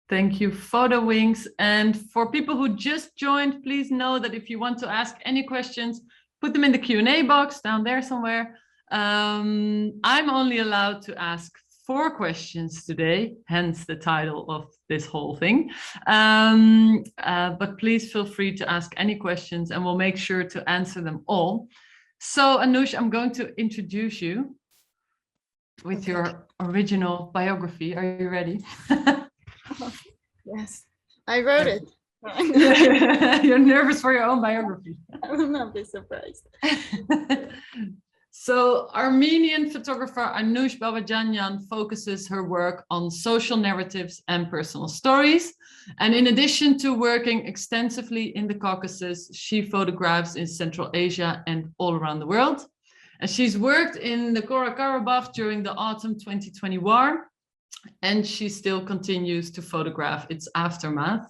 Thank you, Photo Wings. And for people who just joined, please know that if you want to ask any questions, put them in the Q&A box down there somewhere. I'm only allowed to ask 4 questions today, hence the title of this whole thing. But please feel free to ask any questions and we'll make sure to answer them all. So Anush, I'm going to introduce you with your original biography. Are you ready? Yes, I wrote it. You're nervous for your own biography. I will not be surprised. So Armenian photographer Anush Babjanyan focuses her work on social narratives and personal stories. And in addition to working extensively in the Caucasus, she photographs in Central Asia and all around the world. And she's worked in the Karabakh during the autumn 2020 war. And she still continues to photograph its aftermath.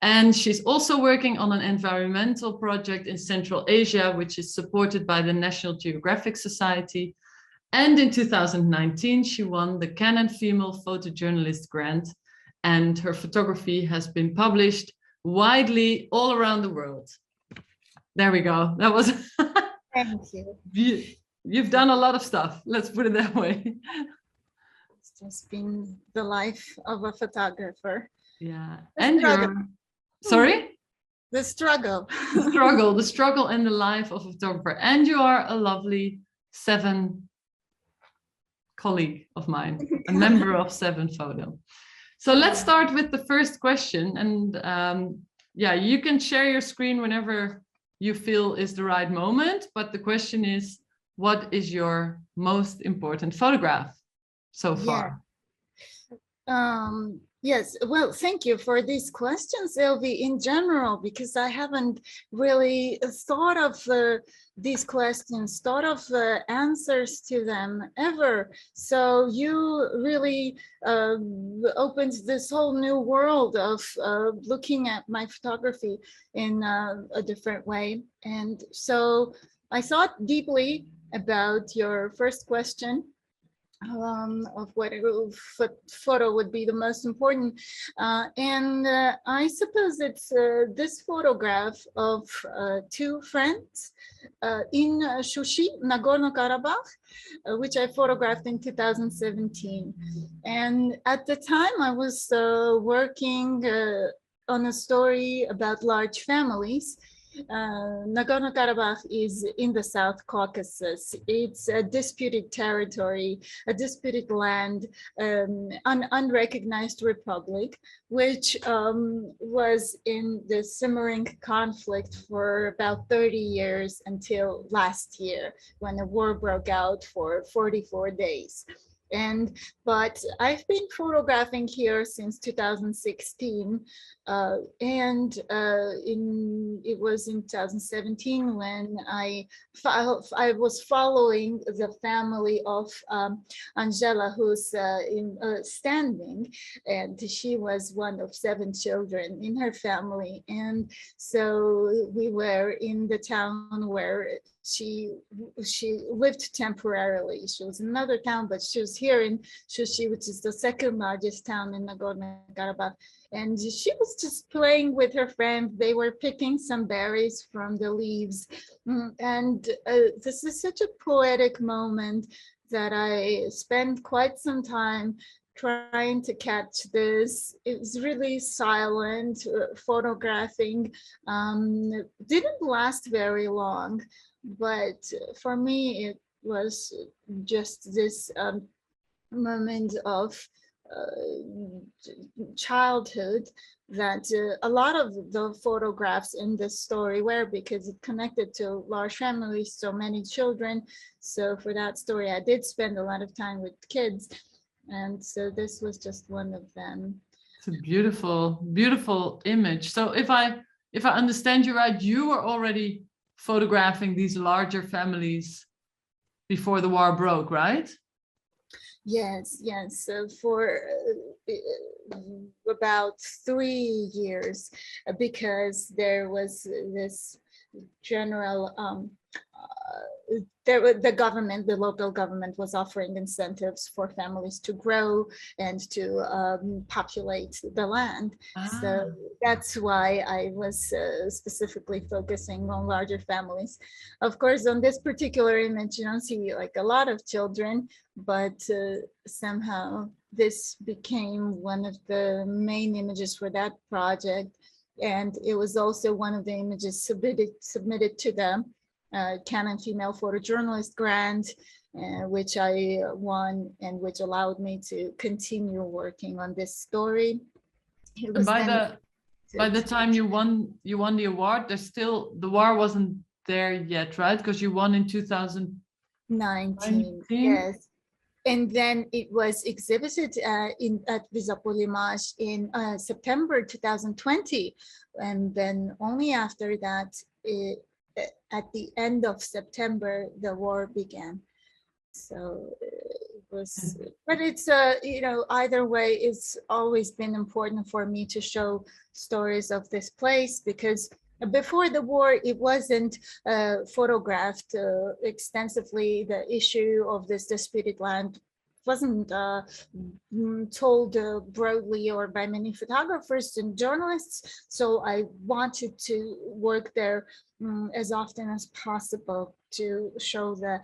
And she's also working on an environmental project in Central Asia, which is supported by the National Geographic Society. And in 2019, she won the Canon Female Photojournalist Grant, and her photography has been published widely all around the world. There we go. That was... Thank you. You've done a lot of stuff. Let's put it that way. It's just been the life of a photographer. Yeah. And you're... Sorry? The struggle. The struggle and the life of a photographer. And you are a lovely 7 colleague of mine, a member of 7 Photo. So let's start with the first question. And yeah, you can share your screen whenever you feel is the right moment. But the question is, what is your most important photograph so far? Yeah. Yes, well, thank you for these questions, Ilvy, in general, because I haven't really thought of these questions, thought of answers to them ever. So you really opened this whole new world of looking at my photography in a different way. And so I thought deeply about your first question. Of what photo would be the most important. And I suppose it's this photograph of 2 friends in Shushi, Nagorno-Karabakh, which I photographed in 2017. And at the time I was working on a story about large families. Nagorno-Karabakh is in the South Caucasus. It's a disputed territory, a disputed land, an unrecognized republic, which was in the simmering conflict for about 30 years until last year, when the war broke out for 44 days. But I've been photographing here since 2016, and it was in 2017 when I was following the family of Angela, who's standing, and she was one of 7 children in her family. And so we were in the town where she lived temporarily. She was in another town, but she was here in Shushi, which is the 2nd largest town in Nagorno-Karabakh. And she was just playing with her friends. They were picking some berries from the leaves. And this is such a poetic moment that I spent quite some time trying to catch this. It was really silent, photographing. Didn't last very long. But for me, it was just this moment of childhood that a lot of the photographs in this story were, because it connected to large families, so many children. So for that story, I did spend a lot of time with kids. And so this was just one of them. It's a beautiful, beautiful image. So if I understand you right, you were already photographing these larger families before the war broke, right? Yes, yes. So for about 3 years, because there was this general the government, the local government, was offering incentives for families to grow and to populate the land. So that's why I was specifically focusing on larger families. Of course, on this particular image, you don't see like a lot of children, but somehow this became one of the main images for that project. And it was also one of the images submitted to the Canon Female Photojournalist Grant, which I won, and which allowed me to continue working on this story. It was by the time you won the award, the war wasn't there yet, right? Because you won in 2019. Yes. And then it was exhibited at Visapolimaj in September 2020. And then only after that, at the end of September, the war began. So it was, but it's, either way, it's always been important for me to show stories of this place, because before the war, it wasn't photographed extensively. The issue of this disputed land wasn't told broadly or by many photographers and journalists. So I wanted to work there as often as possible to show to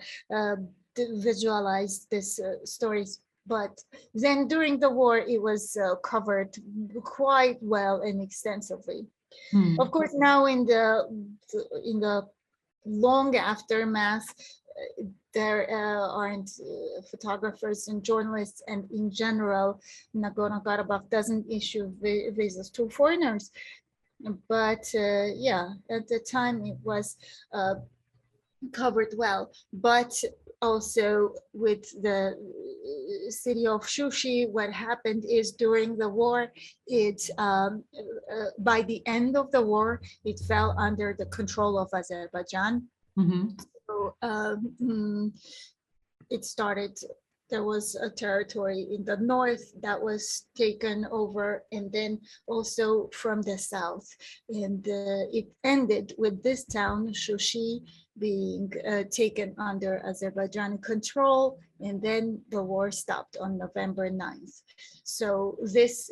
visualize these stories. But then during the war, it was covered quite well and extensively. Of course, now in the long aftermath, there aren't photographers and journalists, and in general, Nagorno-Karabakh doesn't issue visas to foreigners. But yeah, at the time it was covered well. But also with the city of Shushi, what happened is during the war, it by the end of the war, it fell under the control of Azerbaijan. So it started, there was a territory in the north that was taken over, and then also from the south. And it ended with this town, Shushi, being taken under Azerbaijani control, and then the war stopped on November 9th. So this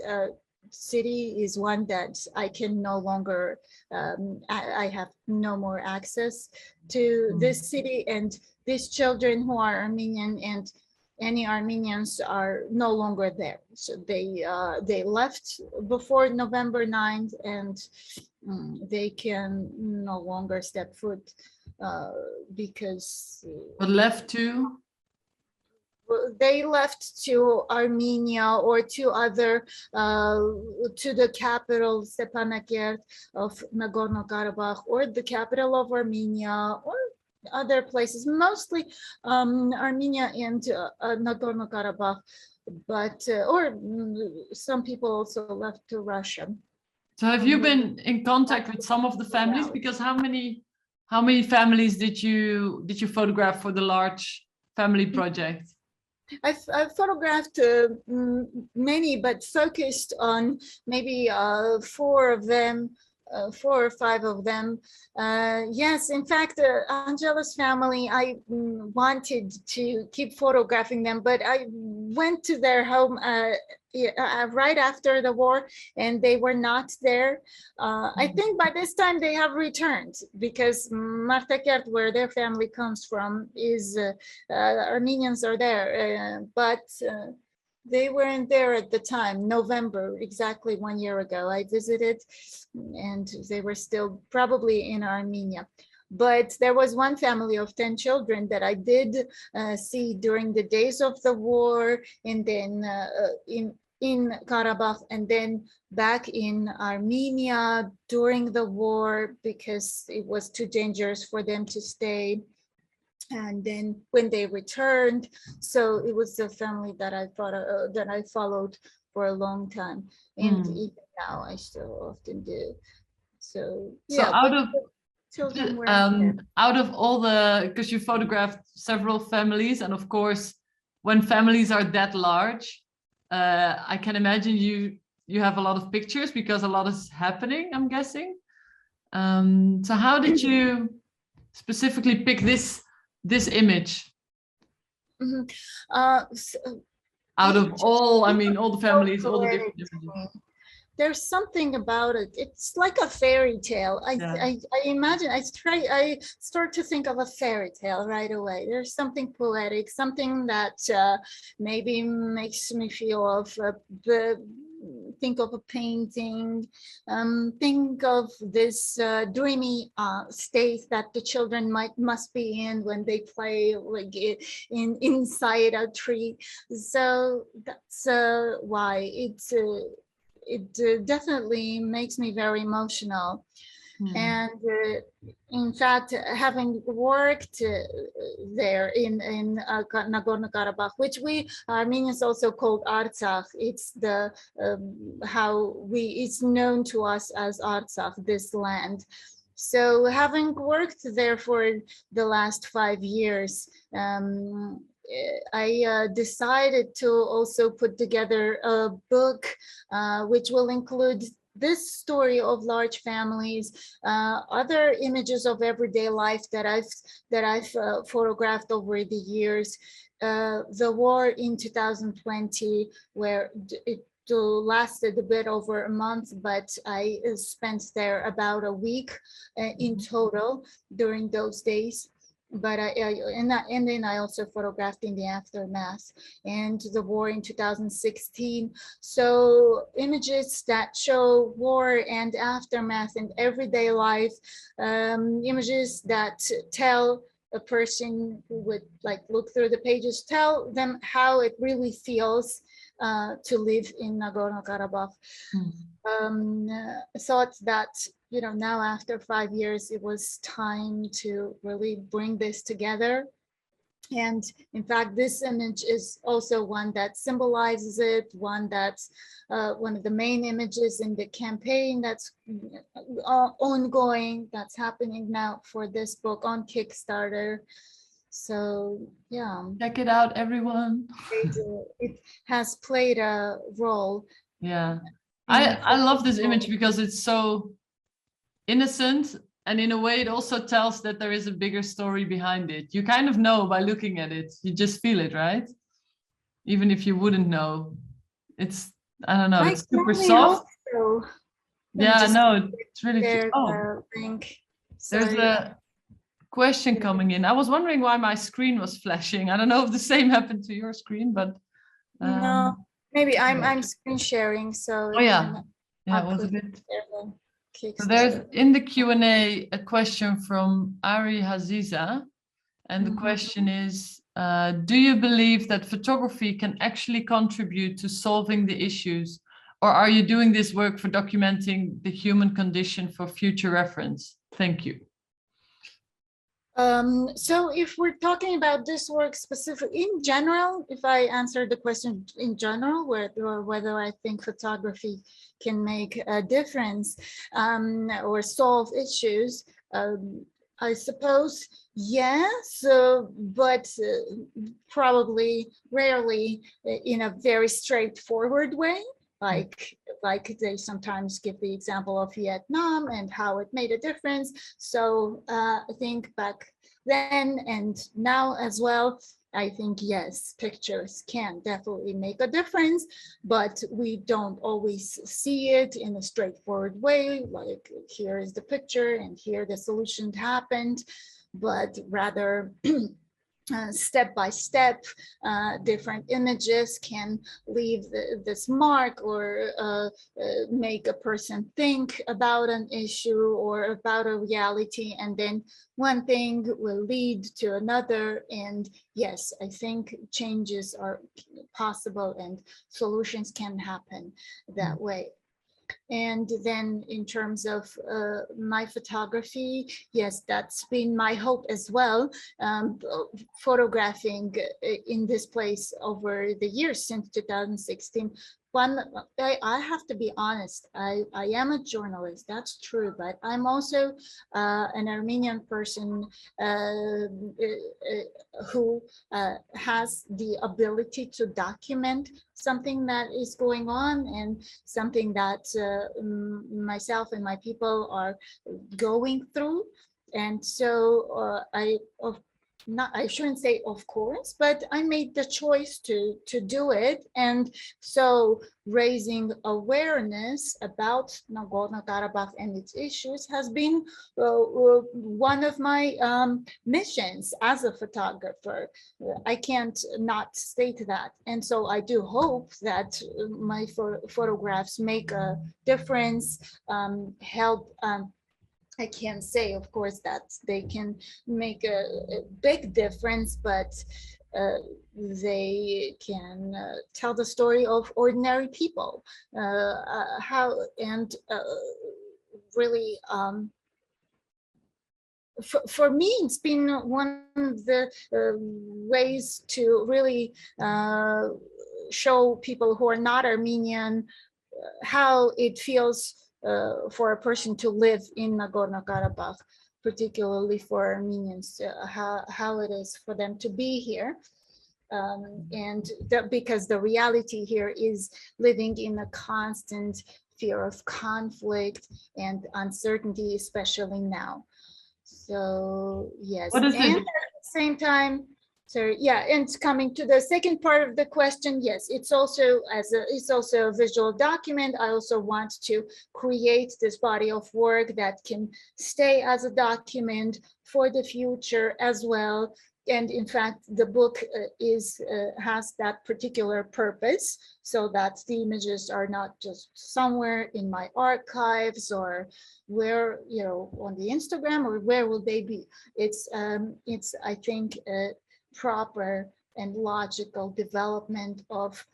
city is one that I can no longer, I have no more access to this city, and these children who are Armenian and any Armenians are no longer there. So they left before November 9th, and they can no longer step foot because but left to? They left to Armenia or to other, to the capital Stepanakert of Nagorno-Karabakh, or the capital of Armenia, or other places, mostly Armenia and Nagorno-Karabakh, but or some people also left to Russia. So have you been in contact with some of the families? Because how many families did you photograph for the large family project? I've photographed many, but focused on maybe 4 of them, 4 or 5 of them. Yes, in fact, Angela's family, I wanted to keep photographing them, but I went to their home right after the war, and they were not there. I think by this time they have returned, because Martakert, where their family comes from, is Armenians are there, but they weren't there at the time. November, exactly 1 year ago, I visited, and they were still probably in Armenia. But there was one family of 10 children that I did see during the days of the war, and then in Karabakh and then back in Armenia during the war because it was too dangerous for them to stay. And then when they returned, so it was the family that I followed for a long time, and even now I still often do. So yeah, out but of children were there. out of all the, because you photographed several families, and of course, when families are that large, I can imagine you have a lot of pictures because a lot is happening, I'm guessing. So how did you specifically pick this image out of all, I mean, all the families, all the different images? There's something about it. It's like a fairy tale. I imagine, I start to think of a fairy tale right away. There's something poetic, something that maybe makes me feel of think of a painting, think of this dreamy state that the children must be in when they play like inside a tree. So that's why it definitely makes me very emotional. And in fact, having worked there in Nagorno-Karabakh, which we Armenians also called Artsakh, it's the it's known to us as Artsakh, this land. So having worked there for the last 5 years, I decided to also put together a book which will include this story of large families, other images of everyday life that I've photographed over the years. The war in 2020, where it lasted a bit over a month, but I spent there about a week in total during those days. But and then I also photographed in the aftermath and the war in 2016. So images that show war and aftermath and everyday life, images that tell a person who would like look through the pages, tell them how it really feels to live in Nagorno-Karabakh. Thought that, you know, now after 5 years, it was time to really bring this together. And in fact, this image is also one that symbolizes it, one that's one of the main images in the campaign that's ongoing, that's happening now for this book on Kickstarter. So yeah, check it out, everyone. It has played a role. Yeah, I love this image because it's so innocent, and in a way it also tells that there is a bigger story behind it. You kind of know by looking at it, you just feel it, right? Even if you wouldn't know. It's, I don't know, it's super soft. So. Yeah, no, it's really there, there's a question coming in. I was wondering why my screen was flashing. I don't know if the same happened to your screen, but no, maybe I'm screen sharing, so oh yeah, it was a bit. So there's in the Q&A a question from Ari Haziza, and the question is, do you believe that photography can actually contribute to solving the issues, or are you doing this work for documenting the human condition for future reference? Thank you. So if we're talking about this work specifically, in general, if I answer the question in general, whether I think photography can make a difference or solve issues, I suppose yes, but probably rarely in a very straightforward way. Like they sometimes give the example of Vietnam and how it made a difference. So I think back then and now as well, I think yes, pictures can definitely make a difference, but we don't always see it in a straightforward way, like here is the picture and here the solution happened, but rather step by step, different images can leave this mark or make a person think about an issue or about a reality, and then one thing will lead to another. And yes, I think changes are possible and solutions can happen that way. And then in terms of my photography, yes, that's been my hope as well, photographing in this place over the years since 2016. I have to be honest, I am a journalist, that's true, but I'm also an Armenian person who has the ability to document something that is going on and something that myself and my people are going through. And so I shouldn't say of course, but I made the choice to do it. And so raising awareness about Nagorno-Karabakh and its issues has been one of my missions as a photographer. I can't not state that. And so I do hope that my photographs make a difference, help. I can't say, of course, that they can make a big difference, but they can tell the story of ordinary people, really, for me, it's been one of the ways to really show people who are not Armenian how it feels for a person to live in Nagorno-Karabakh, particularly for Armenians, how it is for them to be here. Because the reality here is living in a constant fear of conflict and uncertainty, especially now. So yes, and at the same time, so yeah, and coming to the second part of the question, yes, it's also a visual document. I also want to create this body of work that can stay as a document for the future as well. And in fact, the book has that particular purpose, so that the images are not just somewhere in my archives or where, you know, on the Instagram, or where will they be? It's I think proper and logical development of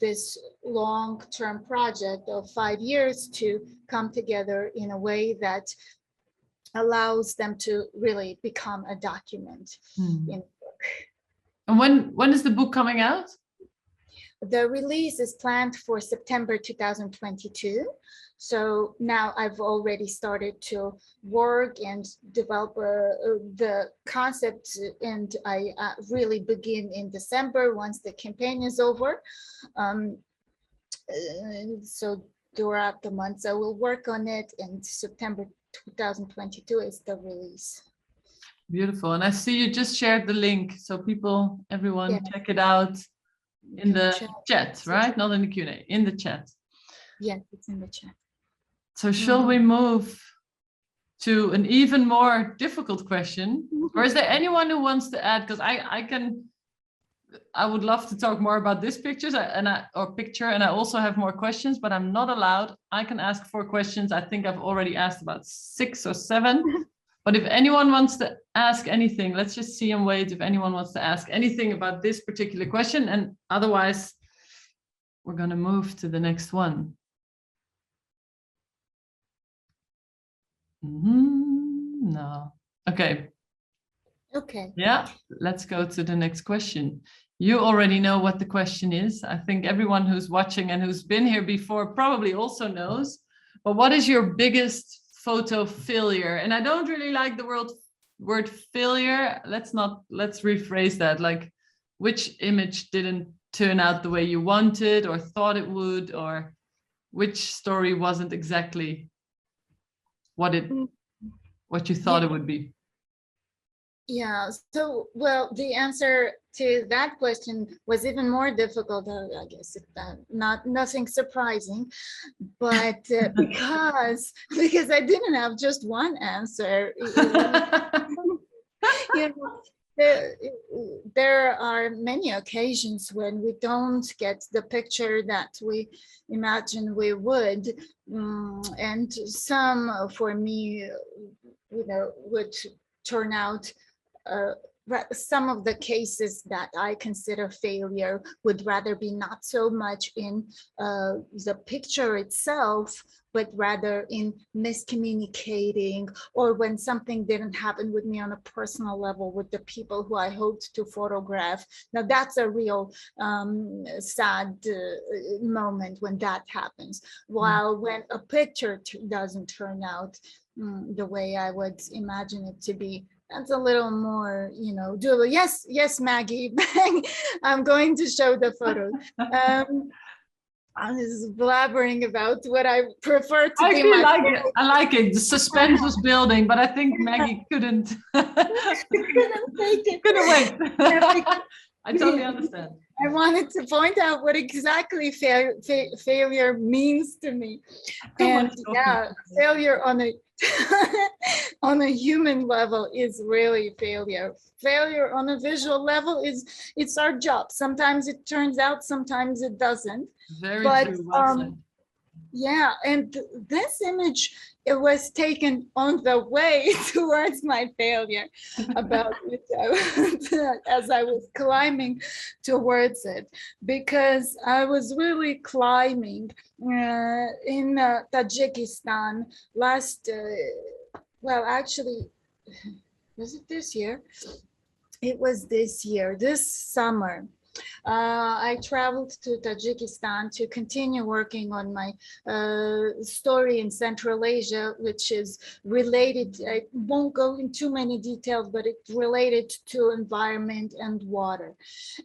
this long-term project of 5 years to come together in a way that allows them to really become a document in the book. And when is the book coming out? The release is planned for September 2022. So now I've already started to work and develop the concept, and I really begin in December once the campaign is over. So throughout the months I will work on it, and September 2022 is the release. Beautiful. And I see you just shared the link, so people, everyone, check it out in the chat, right? Not in the Q&A, in the chat. Yes, it's in the chat. So shall we move to an even more difficult question? Or is there anyone who wants to add? Because I would love to talk more about this picture, and I also have more questions, but I'm not allowed. I can ask 4 questions. I think I've already asked about 6 or 7. But if anyone wants to ask anything, let's just see and wait if anyone wants to ask anything about this particular question. And otherwise, we're going to move to the next one. No. Okay. Okay. Yeah, let's go to the next question. You already know what the question is. I think everyone who's watching and who's been here before probably also knows. But what is your biggest photo failure? And I don't really like the word failure. Let's rephrase that. Like, which image didn't turn out the way you wanted or thought it would, or which story wasn't exactly what you thought it would be? Yeah, so, well, the answer to that question was even more difficult, I guess, nothing surprising, but because I didn't have just one answer. You know, there are many occasions when we don't get the picture that we imagine we would. And some, for me, would turn out, some of the cases that I consider failure would rather be not so much in the picture itself, but rather in miscommunicating, or when something didn't happen with me on a personal level with the people who I hoped to photograph. Now that's a real sad moment when that happens. While when a picture doesn't turn out the way I would imagine it to be, that's a little more, doable. Yes, Maggie, I'm going to show the photo. I'm just blabbering about what I prefer to I be. actually like it. I like it. The suspense was building, but I think Maggie couldn't. Couldn't take it. Couldn't wait. I totally understand. I wanted to point out what exactly failure means to me. And yeah, failure on a on a human level is really failure. Failure on a visual level it's our job. Sometimes it turns out, sometimes it doesn't. Very true. Well said. Yeah, and this image, it was taken on the way towards my failure, about which as I was climbing towards it, because I was really climbing in Tajikistan last, well, actually, was it this year? It was this year, this summer. I traveled to Tajikistan to continue working on my story in Central Asia, which is related, I won't go into too many details, but it's related to environment and water.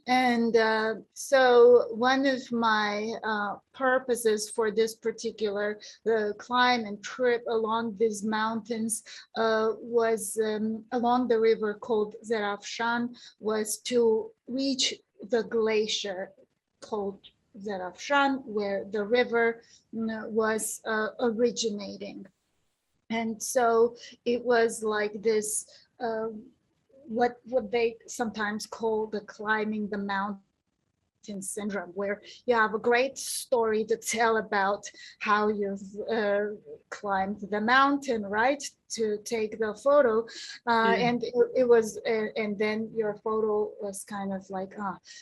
And so one of my purposes for this particular climb and trip along these mountains was along the river called Zarafshan, was to reach the glacier called Zarafshan, where the river was originating. And so it was like this, what they sometimes call the climbing the mountain syndrome, where you have a great story to tell about how you've climbed the mountain, right, to take the photo, and it was, and then your photo was kind of like,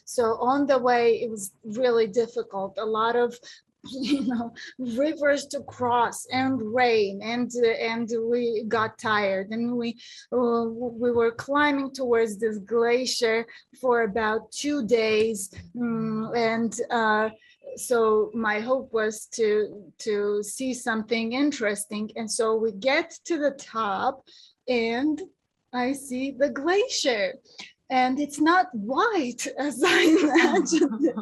so on the way it was really difficult, a lot of rivers to cross and rain, and we got tired, and we were climbing towards this glacier for about 2 days, and so my hope was to see something interesting. And so we get to the top and I see the glacier, and it's not white as I imagined.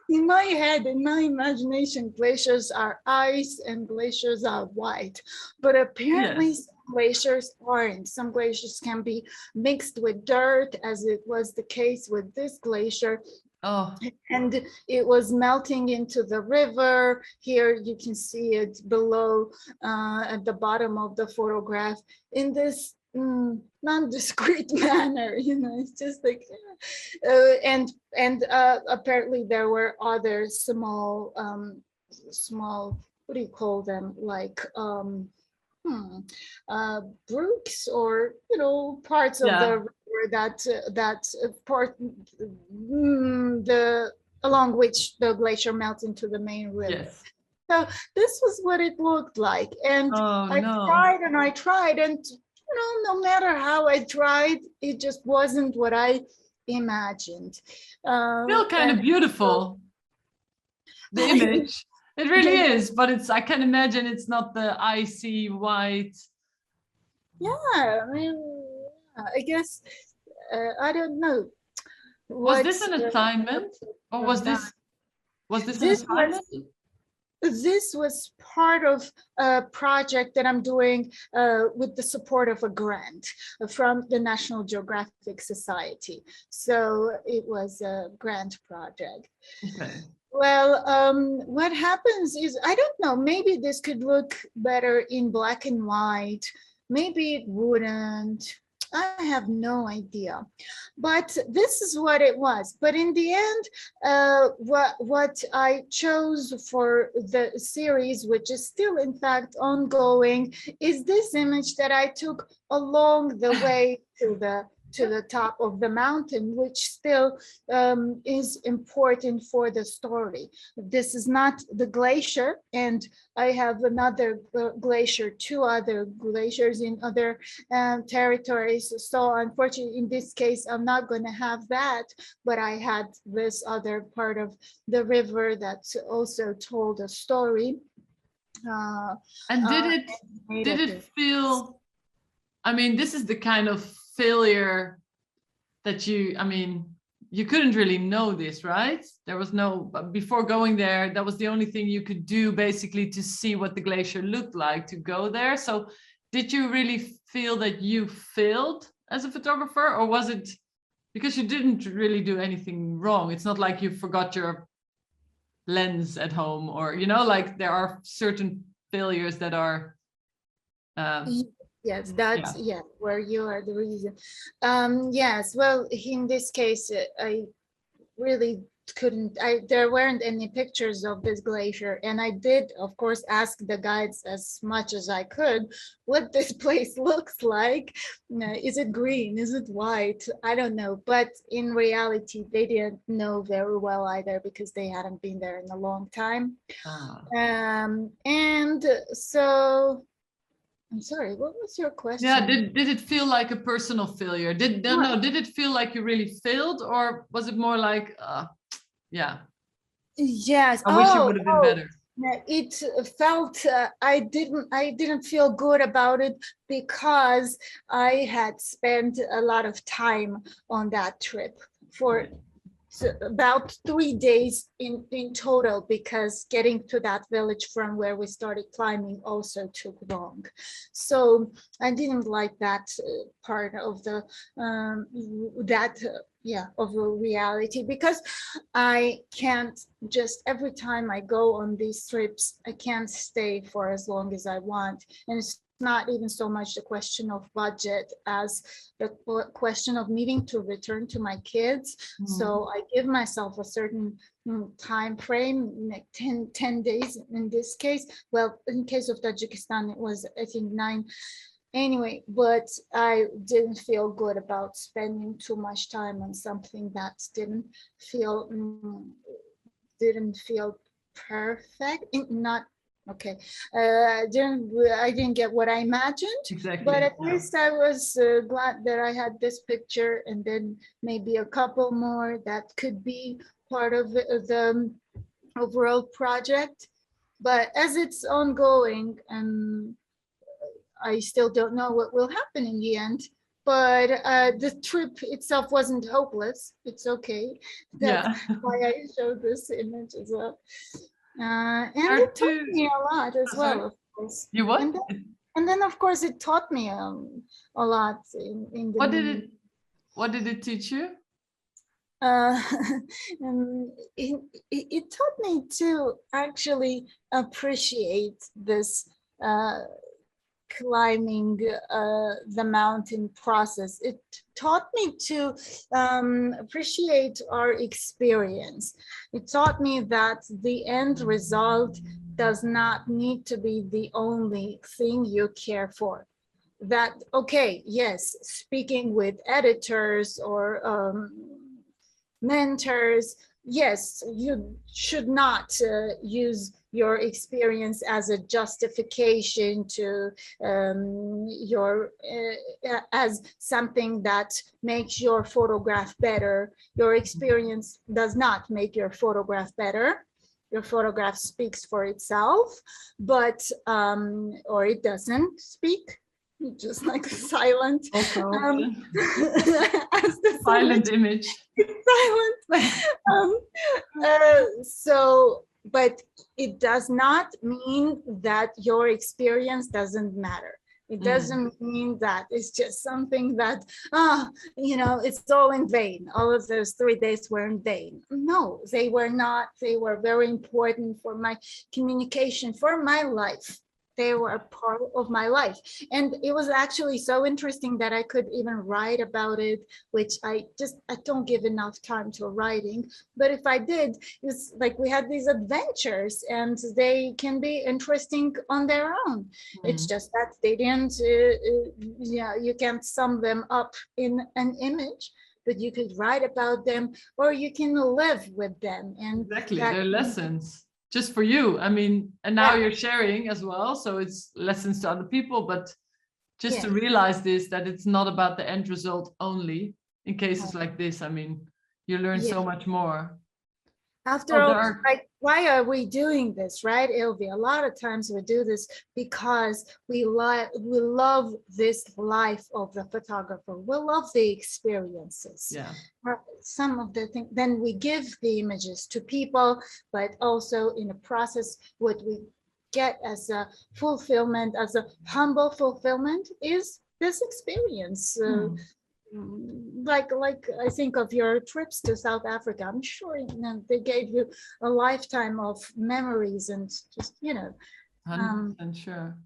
In my head, in my imagination, glaciers are ice and glaciers are white, but apparently some glaciers aren't. Some glaciers can be mixed with dirt, as it was the case with this glacier. And it was melting into the river. Here you can see it below at the bottom of the photograph in this non-discrete manner, it's just like, and apparently there were other small, what do you call them, like brooks, or parts of the river that part along which the glacier melts into the main river. So this was what it looked like, and I tried, and no matter how I tried, it just wasn't what I imagined. Still kind of beautiful, the image. It really is, but I can imagine it's not the icy white. Yeah, I mean, I guess, I don't know. Was this an assignment, or was this an assignment? This was part of a project that I'm doing with the support of a grant from the National Geographic Society. So it was a grant project. Okay. Well, what happens is, I don't know, maybe this could look better in black and white. Maybe it wouldn't. I have no idea, but this is what it was. But in the end, what I chose for the series, which is still in fact ongoing, is this image that I took along the way to the top of the mountain, which still is important for the story. This is not the glacier, and I have another glacier, two other glaciers in other territories. So unfortunately, in this case, I'm not going to have that, but I had this other part of the river that also told a story. And did it feel, I mean, this is the kind of failure that you couldn't really know this, right? There was no, before going there, that was the only thing you could do basically to see what the glacier looked like, to go there. So did you really feel that you failed as a photographer, or was it because you didn't really do anything wrong? It's not like you forgot your lens at home, or, you know, like there are certain failures that are yes, that's where you are the reason. Yes, well, in this case, I really couldn't, there weren't any pictures of this glacier, and I did of course ask the guides as much as I could what this place looks like. Is it green, is it white, I don't know, but in reality they didn't know very well either, because they hadn't been there in a long time. And so I'm sorry, what was your question? Yeah, did it feel like a personal failure? Did it feel like you really failed, or was it more like yeah, yes, I wish it would have been better? It felt I didn't feel good about it, because I had spent a lot of time on that trip for about 3 days in total, because getting to that village from where we started climbing also took long. So I didn't like that part of the of a reality, because I can't just, every time I go on these trips, I can't stay for as long as I want. And it's not even so much the question of budget as the question of needing to return to my kids. So I give myself a certain time frame, like 10 days in this case. Well, in case of Tajikistan, it was, I think, 9. Anyway, but I didn't feel good about spending too much time on something that didn't feel perfect. Not okay. I didn't get what I imagined. Exactly. But at least I was glad that I had this picture, and then maybe a couple more that could be part of the overall project. But as it's ongoing, and I still don't know what will happen in the end. But the trip itself wasn't hopeless. It's okay. That's why I showed this image as well. And it taught me a lot as well, of course. You what? And then of course it taught me a lot in the what did it teach you? It taught me to actually appreciate this climbing the mountain process. It taught me to appreciate our experience. It taught me that the end result does not need to be the only thing you care for. That, okay, yes, speaking with editors or mentors, yes, you should not use your experience as a justification to as something that makes your photograph better. Your experience does not make your photograph better. Your photograph speaks for itself, but or it doesn't speak, just like silent. As the silent image. Silent. So, but it does not mean that your experience doesn't matter. It doesn't mean that it's just something that, it's all in vain. All of those 3 days were in vain. No, they were not. They were very important for my communication, for my life. they were a part of my life. And it was actually so interesting that I could even write about it, which I don't give enough time to writing. But if I did, it's like we had these adventures and they can be interesting on their own. It's just that they didn't, yeah, you can't sum them up in an image, but you could write about them or you can live with them. And exactly, they're lessons just for you. I mean, and now you're sharing as well, so it's lessons to other people, but just to realize this, that it's not about the end result only in cases like this. I mean, you learn so much more. After all, like, why are we doing this, right, Ilvy? A lot of times we do this because we love this life of the photographer. We love the experiences. Yeah. Some of the things, then we give the images to people, but also in the process, what we get as a fulfillment, as a humble fulfillment, is this experience. Like I think of your trips to South Africa. I'm sure they gave you a lifetime of memories and just, 100% sure.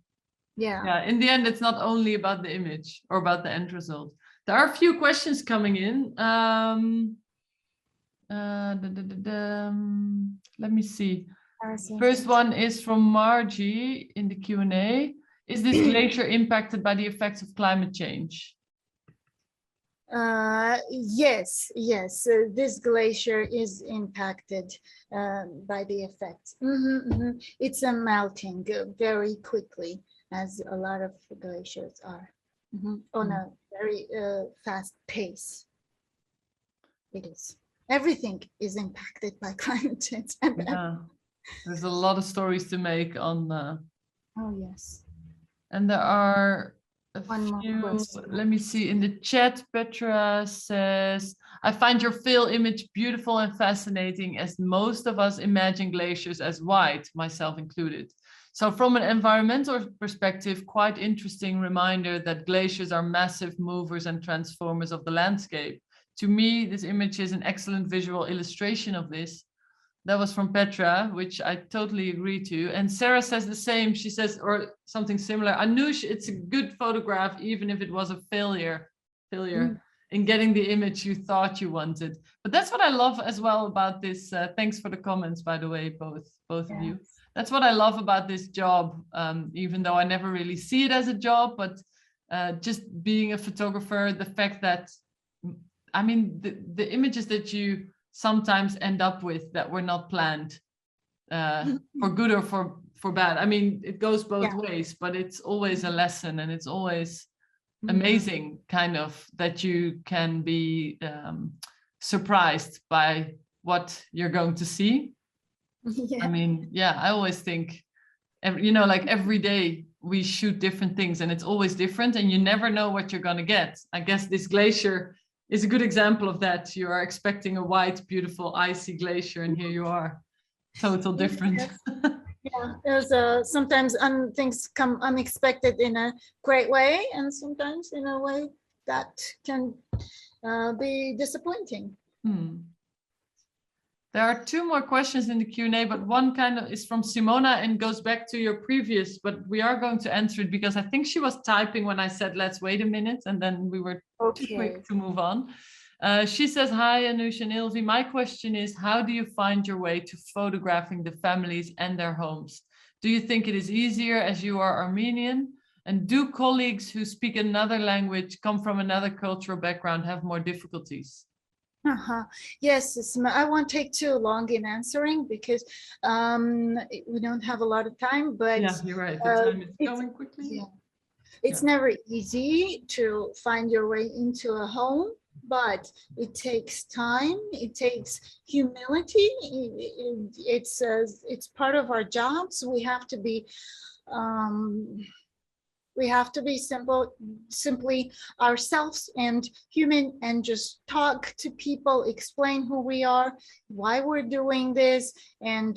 Yeah. In the end, it's not only about the image or about the end result. There are a few questions coming in. Let me see. First one is from Margie in the Q&A. Is this glacier impacted by the effects of climate change? Yes. This glacier is impacted by the effects. It's melting very quickly, as a lot of glaciers are, on a very fast pace. It is. Everything is impacted by climate change. Yeah. There's a lot of stories to make on. Oh yes. And there are a One few. more question. Let me see. In the chat, Petra says, "I find your fail image beautiful and fascinating, as most of us imagine glaciers as white, myself included. So from an environmental perspective, quite interesting reminder that glaciers are massive movers and transformers of the landscape. To me, this image is an excellent visual illustration of this." That was from Petra, which I totally agree to. And Sarah says the same. She says, or something similar, "Anush, it's a good photograph, even if it was a failure in getting the image you thought you wanted." But that's what I love as well about this. Thanks for the comments, by the way, both of you. That's what I love about this job, even though I never really see it as a job, but just being a photographer, the fact that, I mean, the images that you sometimes end up with that were not planned, for good or for bad. I mean, it goes both ways, but it's always a lesson, and it's always amazing, kind of, that you can be surprised by what you're going to see. I mean, I always think, like every day we shoot different things and it's always different and you never know what you're going to get. I guess this glacier is a good example of that. You are expecting a white, beautiful, icy glacier, and here you are, total different. There's sometimes things come unexpected in a great way, and sometimes in a way that can be disappointing. There are two more questions in the Q&A, but one kind of is from Simona and goes back to your previous, but we are going to answer it because I think she was typing when I said, let's wait a minute, and then we were too quick to move on. She says, "Hi, Anush and Ilvy. My question is, how do you find your way to photographing the families and their homes? Do you think it is easier as you are Armenian? And do colleagues who speak another language, come from another cultural background, have more difficulties?" Yes, I won't take too long in answering because we don't have a lot of time, but you're right. The time is going quickly. It's never easy to find your way into a home, but it takes time. It takes humility. It's part of our jobs. We have to be simply ourselves and human, and just talk to people, explain who we are, why we're doing this, and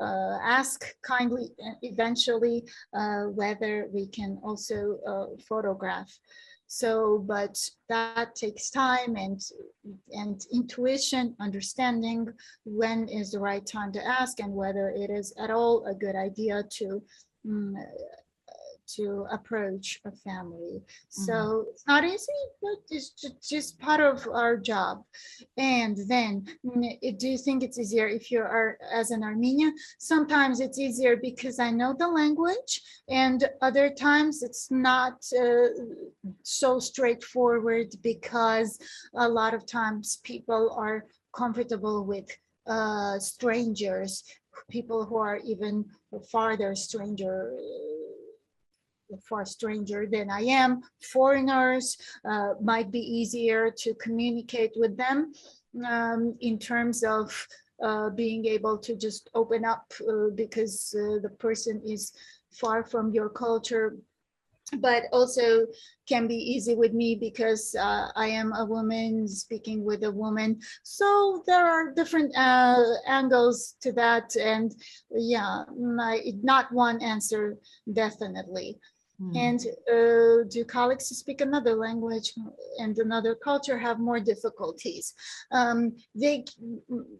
ask kindly eventually whether we can also photograph. So, but that takes time and intuition, understanding when is the right time to ask and whether it is at all a good idea mm, to approach a family. So it's not easy, but it's just part of our job. And then, do you think it's easier if you are as an Armenian? Sometimes it's easier because I know the language, and other times it's not so straightforward because a lot of times people are comfortable with strangers, people who are even farther far stranger than I am. Foreigners might be easier to communicate with them in terms of being able to just open up because the person is far from your culture, but also can be easy with me because I am a woman speaking with a woman. So there are different angles to that. And yeah, not one answer, definitely. And do colleagues who speak another language and another culture have more difficulties?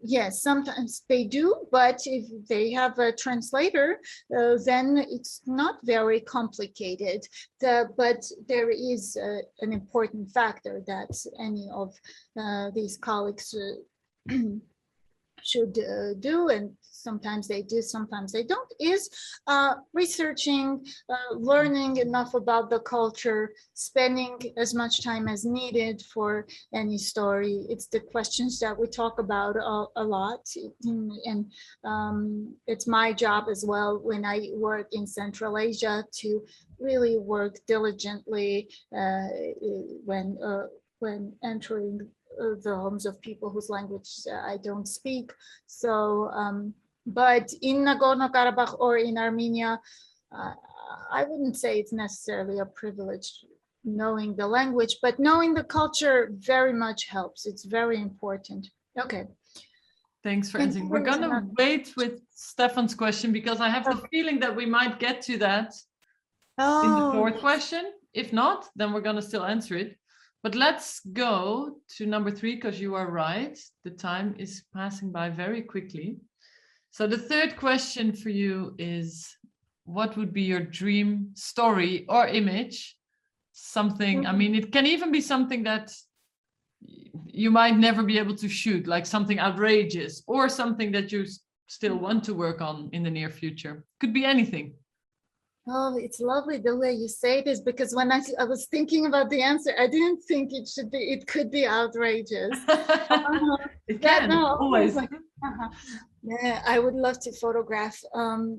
Yes, sometimes they do, but if they have a translator, then it's not very complicated. But there is an important factor that any of these colleagues should do, and sometimes they do, sometimes they don't, is researching, learning enough about the culture, spending as much time as needed for any story. It's the questions that we talk about a lot, and it's my job as well when I work in Central Asia to really work diligently when entering the homes of people whose language I don't speak. So, but in Nagorno-Karabakh or in Armenia, I wouldn't say it's necessarily a privilege knowing the language, but knowing the culture very much helps. It's very important. Okay. Thanks for answering. We're gonna wait with Stefan's question because I have the feeling that we might get to that in the fourth question. If not, then we're gonna still answer it. But let's go to number 3, because you are right. The time is passing by very quickly. So the third question for you is, what would be your dream story or image? Something, I mean, it can even be something that you might never be able to shoot, like something outrageous or something that you still want to work on in the near future. Could be anything. Oh, it's lovely the way you say this, because when I was thinking about the answer, I didn't think it could be outrageous. It can, always. Yeah, I would love to photograph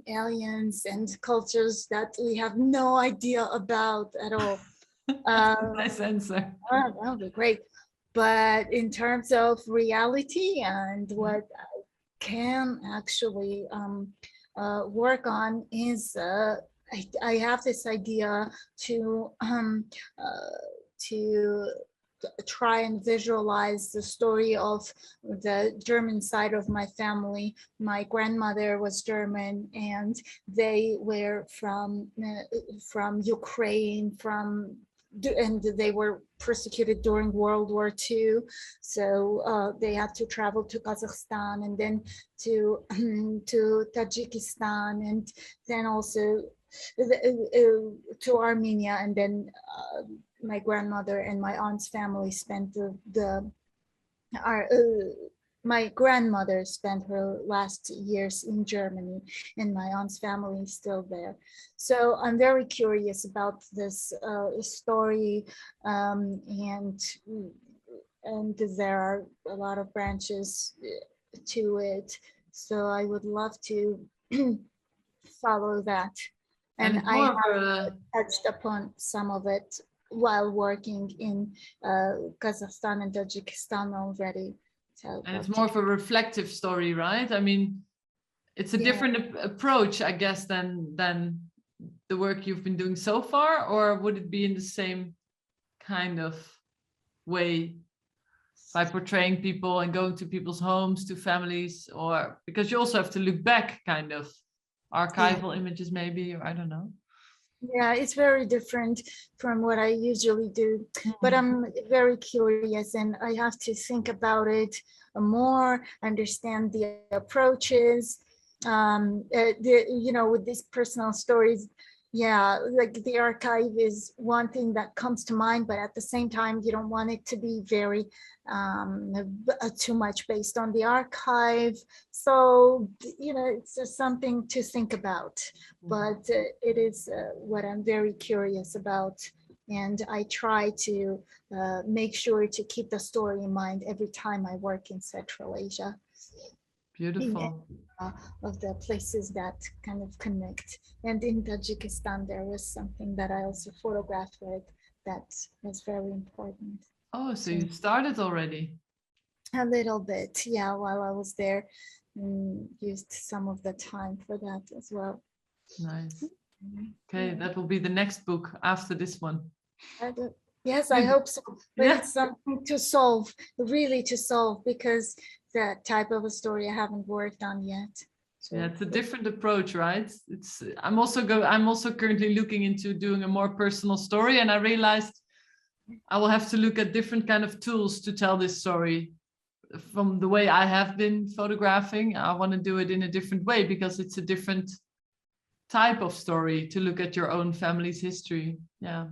aliens and cultures that we have no idea about at all. Nice answer. That would be great. But in terms of reality and what I can actually work on is I have this idea to try and visualize the story of the German side of my family. My grandmother was German, and they were from Ukraine, and they were persecuted during World War II. So they had to travel to Kazakhstan and then to Tajikistan, and then also to Armenia, and then my grandmother and my aunt's family spent my grandmother spent her last years in Germany, and my aunt's family is still there. So I'm very curious about this story, and there are a lot of branches to it. So I would love to follow that. And I have touched upon some of it while working in Kazakhstan and Tajikistan already. So, and it's more of a reflective story, right? I mean, it's a different approach, I guess, than the work you've been doing so far, or would it be in the same kind of way? by portraying people and going to people's homes, to families, or because you also have to look back, kind of archival images maybe, or I don't know. Yeah, it's very different from what I usually do, but I'm very curious and I have to think about it more, understand the approaches. With these personal stories, yeah, like the archive is one thing that comes to mind, but at the same time, you don't want it to be very too much based on the archive. So, it's just something to think about, but it is what I'm very curious about. And I try to make sure to keep the story in mind every time I work in Central Asia. Beautiful. Of the places that kind of connect. And in Tajikistan, there was something that I also photographed with that was very important. Oh, so you started already? A little bit, yeah, while I was there, used some of the time for that as well. Nice. Okay, that will be the next book after this one. Yes, I hope so. But Yeah. it's something to solve, really to solve, because that type of a story I haven't worked on yet. So, yeah, it's a different approach, right? I'm also currently looking into doing a more personal story, and I realized I will have to look at different kind of tools to tell this story. From the way I have been photographing, I want to do it in a different way because it's a different type of story to look at your own family's history. Yeah.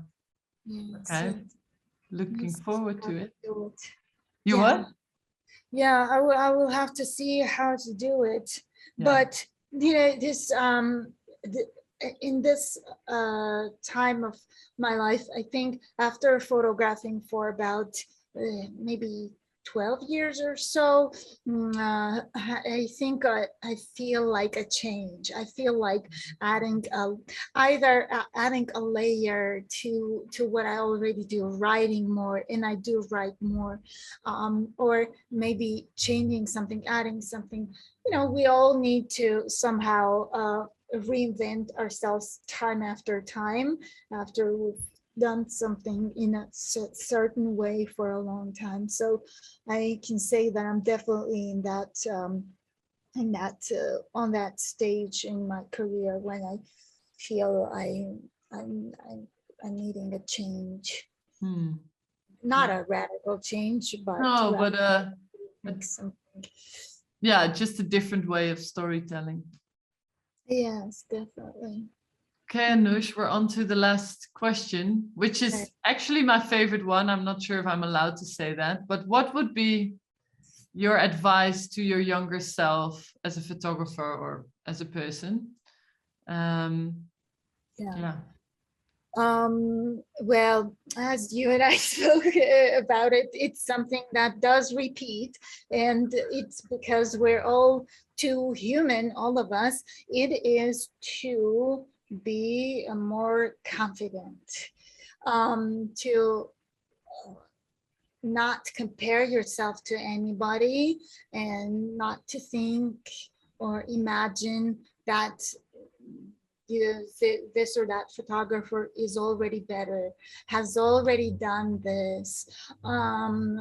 yes, Okay. Looking forward to it. You what? Yeah, I will have to see how to do it. Yeah. But this in this time of my life, I think after photographing for about maybe 12 years or so, I think I feel like a change. I feel like adding either adding a layer to what I already do, writing more, and I do write more, or maybe changing something, adding something. We all need to somehow reinvent ourselves time after time after we've done something in a certain way for a long time. So I can say that I'm definitely in that on that stage in my career when I feel I'm needing a change. Not a radical change, but no, but something. Yeah, just a different way of storytelling. Yes, definitely. Okay, Anush, we're on to the last question, which is actually my favorite one. I'm not sure if I'm allowed to say that, but what would be your advice to your younger self as a photographer or as a person? Well, as you and I spoke about it, it's something that does repeat, and it's because we're all too human, all of us. It is to be more confident, to not compare yourself to anybody, and not to think or imagine that this or that photographer is already better, has already done this.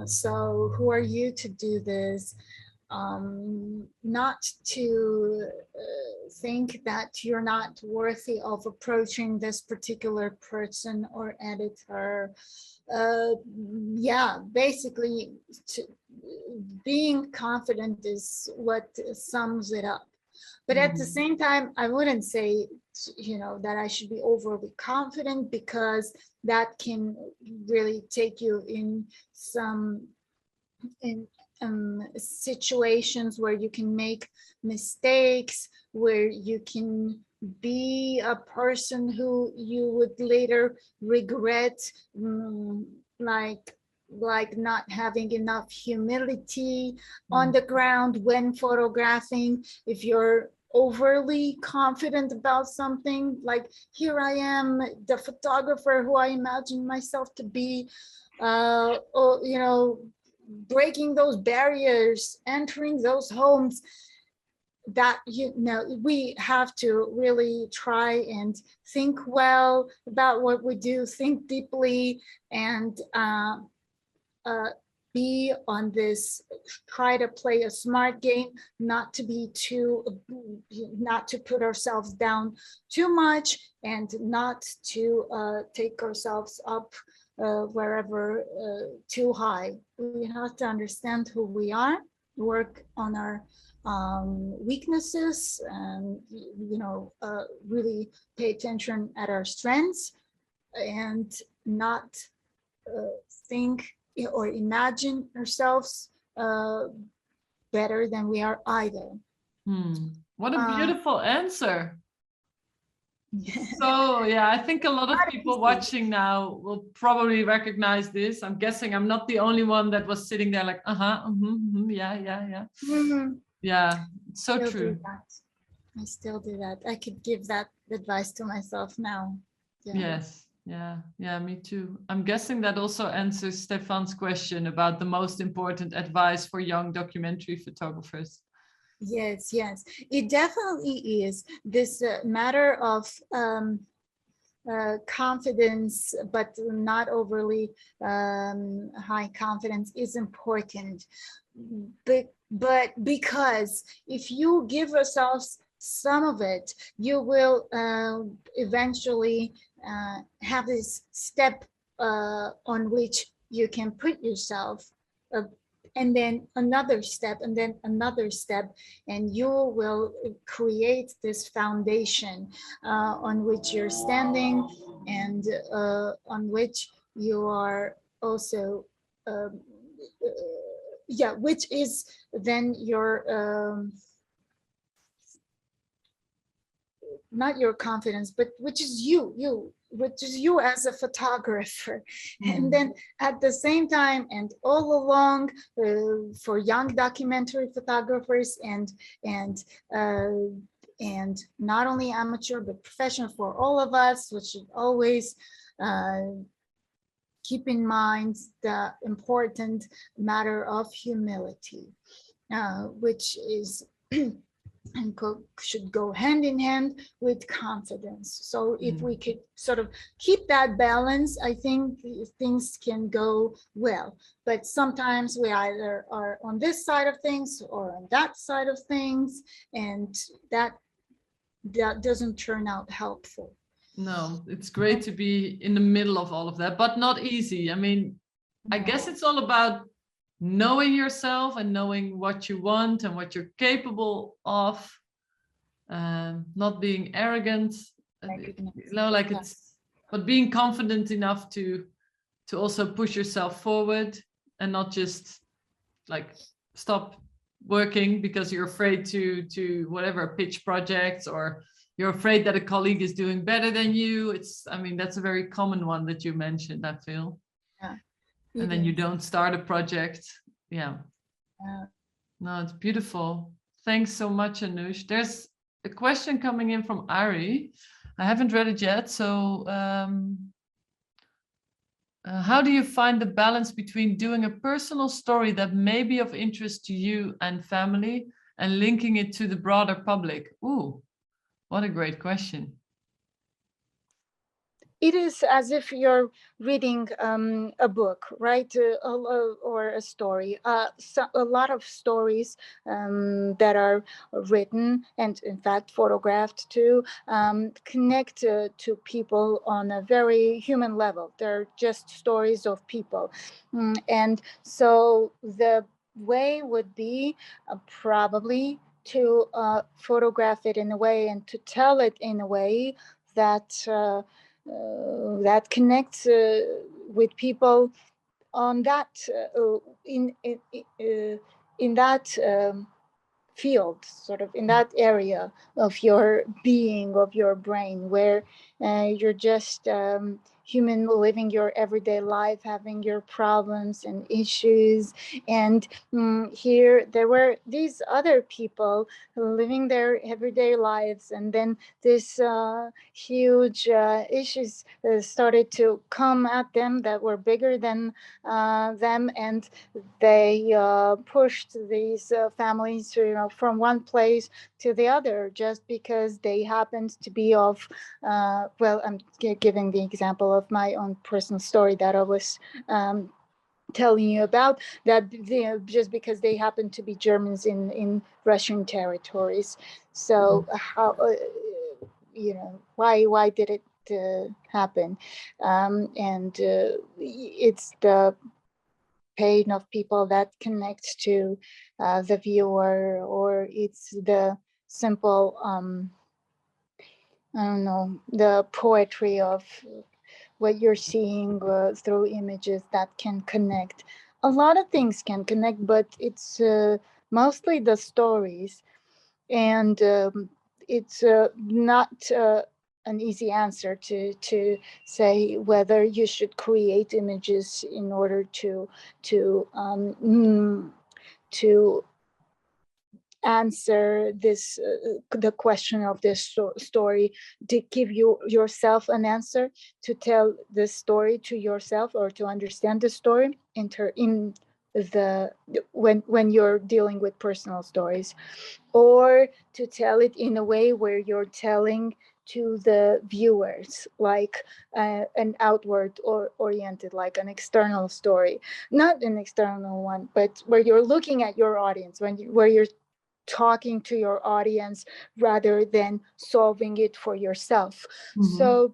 So who are you to do this? Not to think that you're not worthy of approaching this particular person or editor. Basically, being confident is what sums it up. But at the same time, I wouldn't say, that I should be overly confident, because that can really take you in some situations where you can make mistakes, where you can be a person who you would later regret, like not having enough humility on the ground when photographing. If you're overly confident about something, like here I am, the photographer who I imagine myself to be, breaking those barriers, entering those homes, that we have to really try and think well about what we do, think deeply, and be on this, try to play a smart game, not to be too, not to put ourselves down too much, and not to take ourselves up wherever too high. We have to understand who we are, work on our weaknesses, and really pay attention at our strengths, and not think or imagine ourselves better than we are either. What a beautiful answer. So yeah, I think a lot of people watching now will probably recognize this. I'm guessing I'm not the only one that was sitting there like, yeah. Yeah, it's so true. I still do that. I could give that advice to myself now. Yes, yeah, me too. I'm guessing that also answers Stefan's question about the most important advice for young documentary photographers. Yes, it definitely is. This matter of confidence, but not overly high confidence, is important. But because if you give yourselves some of it, you will eventually have this step on which you can put yourself, and then another step, and then another step, and you will create this foundation on which you're standing, and on which you are also which is then your not your confidence, but which is you as a photographer. And then at the same time, and all along, for young documentary photographers, and not only amateur but professional, for all of us, we should always keep in mind the important matter of humility, which is and should go hand in hand with confidence. So if we could sort of keep that balance, I think things can go well. But sometimes we either are on this side of things or on that side of things, and that doesn't turn out helpful. No, it's great to be in the middle of all of that, but not easy. I mean, I guess it's all about knowing yourself and knowing what you want and what you're capable of, not being arrogant, but being confident enough to also push yourself forward, and not just like stop working because you're afraid to whatever pitch projects, or you're afraid that a colleague is doing better than you. I mean, that's a very common one that you mentioned, I feel. Yeah. And then you don't start a project. Yeah. No, it's beautiful. Thanks so much, Anush. There's a question coming in from Ari. I haven't read it yet. So how do you find the balance between doing a personal story that may be of interest to you and family and linking it to the broader public? Ooh, what a great question. It is as if you're reading a book, right? Or a story. So a lot of stories that are written and in fact photographed too connect to people on a very human level. They're just stories of people. And so the way would be probably to photograph it in a way and to tell it in a way that that connects with people on that in that field, sort of in that area of your being, of your brain, where you're just human, living your everyday life, having your problems and issues. And here there were these other people living their everyday lives, and then this huge issues started to come at them that were bigger than them, and they pushed these families to, from one place to the other, just because they happened to be of well, I'm giving the example of my own personal story that I was telling you about, that just because they happen to be Germans in Russian territories. So how, why did it happen? And it's the pain of people that connect to the viewer, or it's the simple, I don't know, the poetry of what you're seeing through images that can connect. A lot of things can connect, but it's mostly the stories. And it's not an easy answer to say whether you should create images in order to answer this the question of this story, to give you yourself an answer, to tell the story to yourself, or to understand the story in the when you're dealing with personal stories, or to tell it in a way where you're telling to the viewers, like an outward or oriented, like an external story, not an external one, but where you're looking at your audience, where you're talking to your audience rather than solving it for yourself. So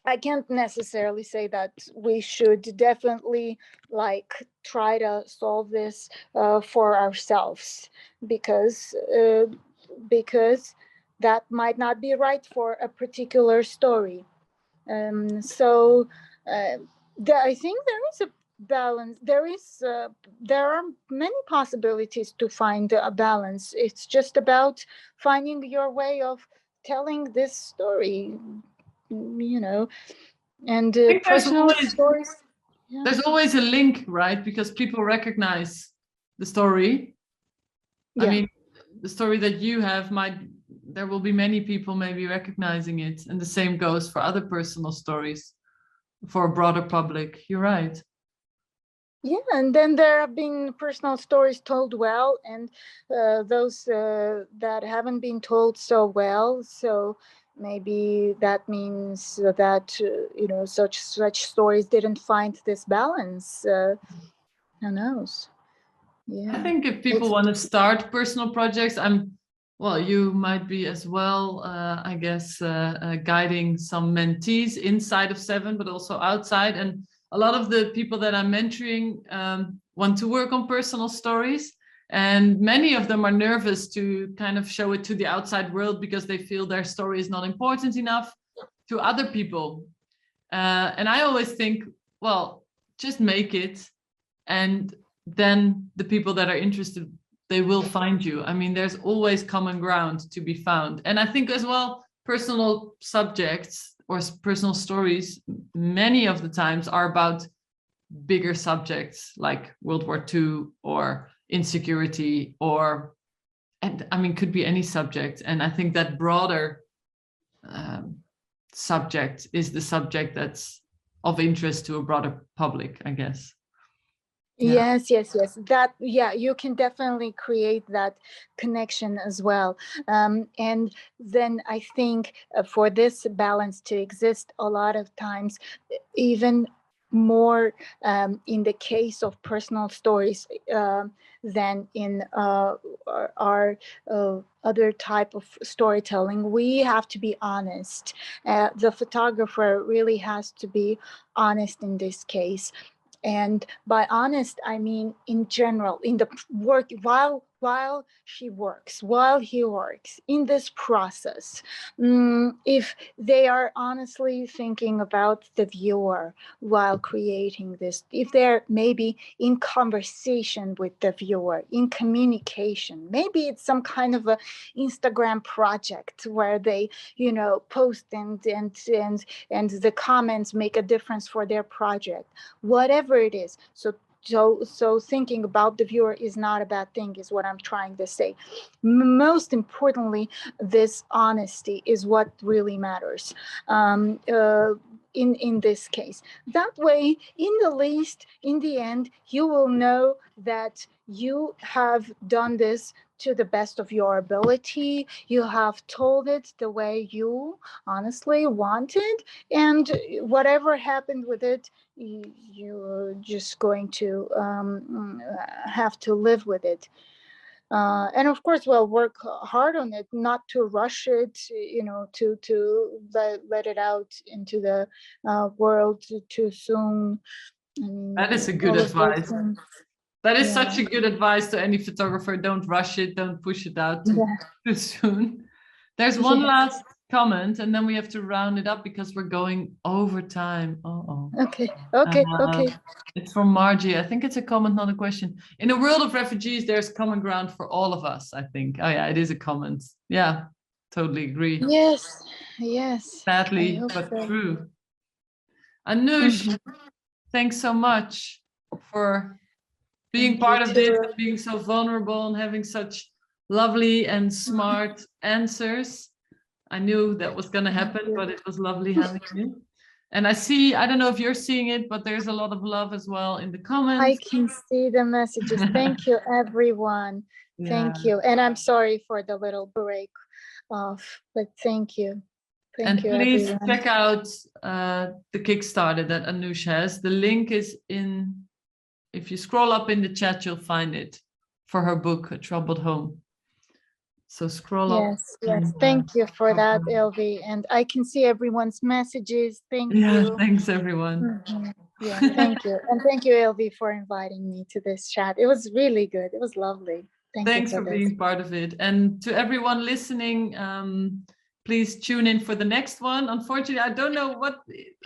I can't necessarily say that we should definitely like try to solve this for ourselves, because that might not be right for a particular story. So I think there is a balance. There are many possibilities to find a balance. It's just about finding your way of telling this story, and I think personal stories. Yeah. there's always a link, right? Because people recognize the story. I mean, the story that you have there will be many people maybe recognizing it, and the same goes for other personal stories for a broader public. You're right. Yeah, and then there have been personal stories told well, and those that haven't been told so well. So maybe that means that such stories didn't find this balance. Who knows? Yeah. I think if people want to start personal projects, you might be as well, I guess, guiding some mentees inside of Seven, but also outside. And a lot of the people that I'm mentoring want to work on personal stories. And many of them are nervous to kind of show it to the outside world because they feel their story is not important enough to other people. And I always think, well, just make it, and then the people that are interested, they will find you. I mean, there's always common ground to be found. And I think as well, personal subjects or personal stories, many of the times are about bigger subjects like World War II or insecurity, and I mean, could be any subject. And I think that broader subject is the subject that's of interest to a broader public, I guess. Yeah. Yes. That, you can definitely create that connection as well. And then I think for this balance to exist, a lot of times, even more in the case of personal stories than in our other type of storytelling, we have to be honest. The photographer really has to be honest in this case. And by honest, I mean in general, in the work, while she works, while he works, in this process, if they are honestly thinking about the viewer while creating this, if they're maybe in conversation with the viewer, in communication, maybe it's some kind of a Instagram project where they, post and the comments make a difference for their project, whatever it is. So thinking about the viewer is not a bad thing, is what I'm trying to say. Most importantly, this honesty is what really matters in this case. That way, in the end, you will know that you have done this to the best of your ability. You have told it the way you honestly wanted, and whatever happened with it, you're just going to have to live with it. And of course, well, work hard on it, not to rush it, to let it out into the world too soon. That is a good advice. That is such a good advice to any photographer. Don't rush it. Don't push it out too soon. There's one last comment, and then we have to round it up because we're going over time. Okay. It's from Margie. I think it's a comment, not a question. In a world of refugees, there's common ground for all of us, I think. Oh yeah, it is a comment. Yeah, totally agree. Yes. Sadly, but true. Anush, thanks so much for being part of this, and being so vulnerable and having such lovely and smart answers. I knew that was going to happen, but it was lovely having you. And I don't know if you're seeing it, but there's a lot of love as well in the comments. I can see the messages. Thank you, everyone. Thank you. And I'm sorry for the little break off, but thank you. Thank you, please everyone. Check out the Kickstarter that Anush has. The link is in, if you scroll up in the chat, you'll find it, for her book, A Troubled Home. So scroll up. Yes. Thank you for that, Ilvy. And I can see everyone's messages. Thank you. Thanks, everyone. Yeah, thank you. And thank you, Ilvy, for inviting me to this chat. It was really good. It was lovely. Thanks for being part of it. And to everyone listening, please tune in for the next one. Unfortunately, I don't know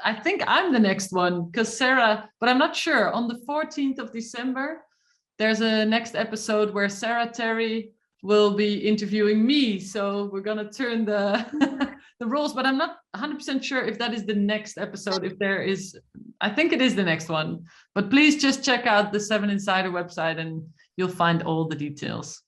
I think I'm the next one, because Sarah, but I'm not sure. On the 14th of December, there's a next episode where Sarah Terry will be interviewing me. So we're going to turn the roles, but I'm not 100% sure if that is the next episode. If there is, I think it is the next one, but please just check out the 7 Insider website and you'll find all the details.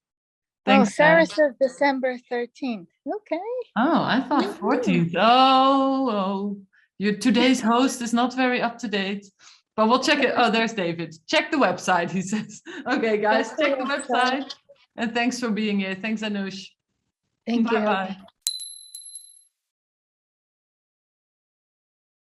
Thanks, Sarah says December 13th. Okay. Oh, I thought 14th. Oh, today's host is not very up to date, but we'll check it. Oh, there's David. Check the website, he says. Okay, guys, check the website. And thanks for being here. Thanks, Anush. Thank you. Bye-bye.